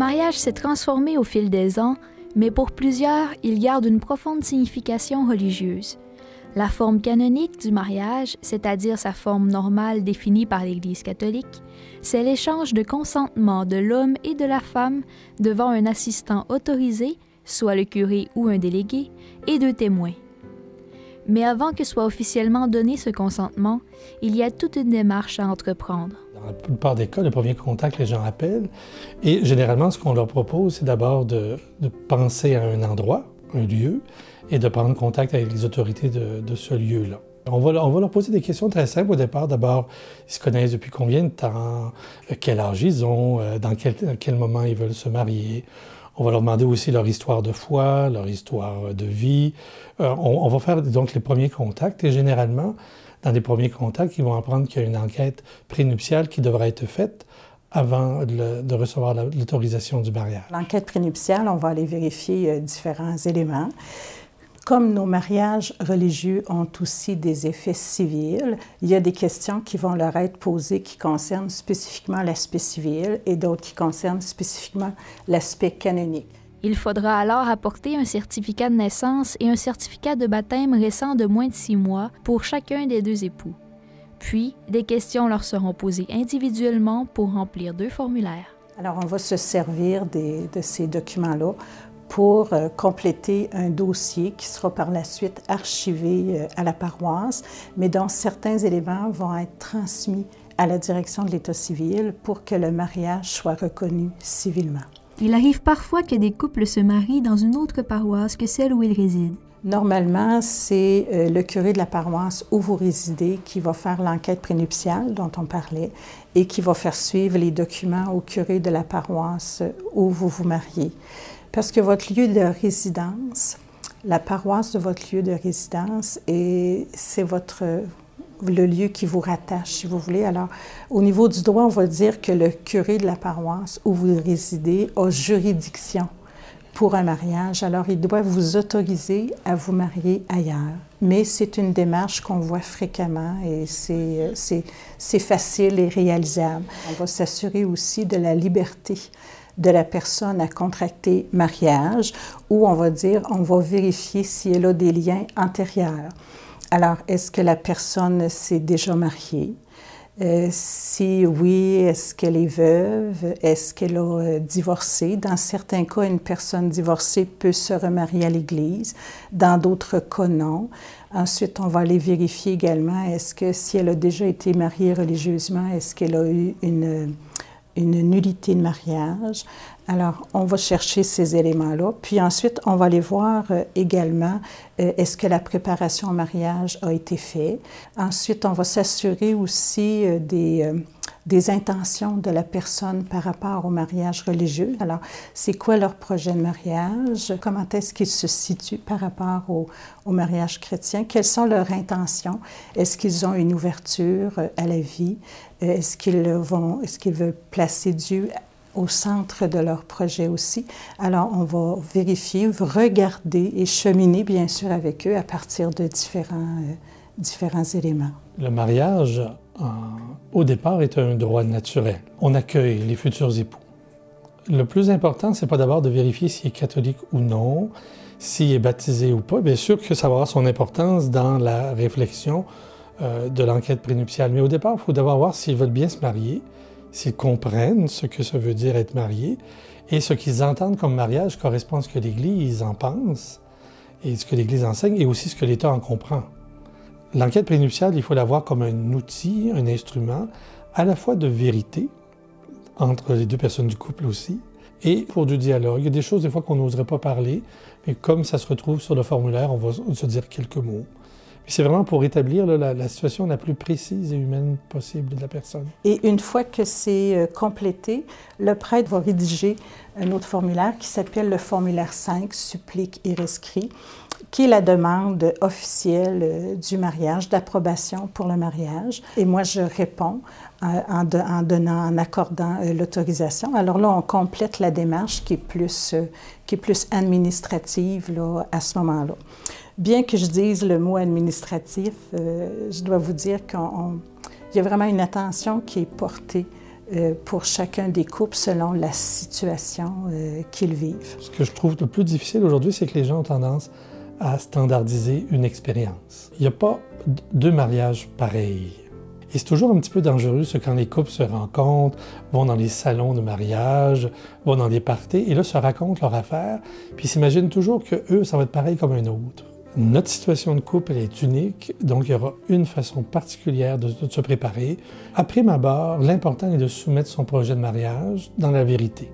mariage s'est transformé au fil des ans, mais pour plusieurs, il garde une profonde signification religieuse. La forme canonique du mariage, c'est-à-dire sa forme normale définie par l'Église catholique, c'est l'échange de consentement de l'homme et de la femme devant un assistant autorisé, soit le curé ou un délégué, et deux témoins. Mais avant que soit officiellement donné ce consentement, il y a toute une démarche à entreprendre. Dans la plupart des cas, le premier contact, les gens appellent. Et généralement, ce qu'on leur propose, c'est d'abord de penser à un endroit, un lieu, et de prendre contact avec les autorités de ce lieu-là. On va leur poser des questions très simples au départ. D'abord, ils se connaissent depuis combien de temps, quel âge ils ont, dans quel moment ils veulent se marier. On va leur demander aussi leur histoire de foi, leur histoire de vie. On va faire donc les premiers contacts et généralement, dans les premiers contacts, ils vont apprendre qu'il y a une enquête prénuptiale qui devra être faite avant de recevoir l'autorisation du mariage. L'enquête prénuptiale, on va aller vérifier différents éléments. Comme nos mariages religieux ont aussi des effets civils, il y a des questions qui vont leur être posées qui concernent spécifiquement l'aspect civil et d'autres qui concernent spécifiquement l'aspect canonique. Il faudra alors apporter un certificat de naissance et un certificat de baptême récent de moins de 6 mois pour chacun des deux époux. Puis, des questions leur seront posées individuellement pour remplir 2 formulaires. Alors, on va se servir de ces documents-là pour compléter un dossier qui sera par la suite archivé à la paroisse, mais dont certains éléments vont être transmis à la direction de l'État civil pour que le mariage soit reconnu civilement. Il arrive parfois que des couples se marient dans une autre paroisse que celle où ils résident. Normalement, c'est le curé de la paroisse où vous résidez qui va faire l'enquête prénuptiale dont on parlait et qui va faire suivre les documents au curé de la paroisse où vous vous mariez. Parce que votre lieu de résidence, la paroisse de votre lieu de résidence, c'est le lieu qui vous rattache, si vous voulez. Alors, au niveau du droit, on va dire que le curé de la paroisse où vous résidez a juridiction pour un mariage. Alors, il doit vous autoriser à vous marier ailleurs. Mais c'est une démarche qu'on voit fréquemment et c'est facile et réalisable. On va s'assurer aussi de la liberté de la personne à contracter mariage, où on va vérifier si elle a des liens antérieurs. Alors, est-ce que la personne s'est déjà mariée? Si oui, est-ce qu'elle est veuve? Est-ce qu'elle a divorcé? Dans certains cas, une personne divorcée peut se remarier à l'Église. Dans d'autres cas, non. Ensuite, on va aller vérifier également, est-ce que si elle a déjà été mariée religieusement, est-ce qu'elle a eu une nullité de mariage. Alors, on va chercher ces éléments-là. Puis ensuite, on va aller voir également, est-ce que la préparation au mariage a été faite. Ensuite, on va s'assurer aussi des intentions de la personne par rapport au mariage religieux. Alors, c'est quoi leur projet de mariage? Comment est-ce qu'ils se situent par rapport au mariage chrétien? Quelles sont leurs intentions? Est-ce qu'ils ont une ouverture à la vie? Est-ce qu'ils veulent placer Dieu au centre de leur projet aussi? Alors, on va vérifier, regarder et cheminer, bien sûr, avec eux à partir de différents éléments. Le mariage, au départ, est un droit naturel. On accueille les futurs époux. Le plus important, c'est pas d'abord de vérifier s'il est catholique ou non, s'il est baptisé ou pas. Bien sûr que ça va avoir son importance dans la réflexion de l'enquête prénuptiale. Mais au départ, il faut d'abord voir s'ils veulent bien se marier, s'ils comprennent ce que ça veut dire être marié, et ce qu'ils entendent comme mariage correspond à ce que l'Église en pense, et ce que l'Église enseigne, et aussi ce que l'État en comprend. L'enquête prénuptiale, il faut la voir comme un outil, un instrument, à la fois de vérité, entre les deux personnes du couple aussi, et pour du dialogue. Il y a des choses, des fois, qu'on n'oserait pas parler, mais comme ça se retrouve sur le formulaire, on va se dire quelques mots. C'est vraiment pour établir la situation la plus précise et humaine possible de la personne. Et une fois que c'est complété, le prêtre va rédiger un autre formulaire qui s'appelle le formulaire 5, supplique et rescrit, qui est la demande officielle du mariage, d'approbation pour le mariage. Et moi, je réponds en accordant l'autorisation. Alors là, on complète la démarche qui est plus administrative là, à ce moment-là. Bien que je dise le mot administratif, je dois vous dire qu'il y a vraiment une attention qui est portée pour chacun des couples selon la situation qu'ils vivent. Ce que je trouve le plus difficile aujourd'hui, c'est que les gens ont tendance à standardiser une expérience. Il n'y a pas deux mariages pareils. Et c'est toujours un petit peu dangereux quand les couples se rencontrent, vont dans les salons de mariage, vont dans des parties, et là se racontent leur affaire, puis s'imaginent toujours que eux, ça va être pareil comme un autre. Notre situation de couple, elle est unique, donc il y aura une façon particulière de se préparer. À prime abord, l'important est de soumettre son projet de mariage dans la vérité.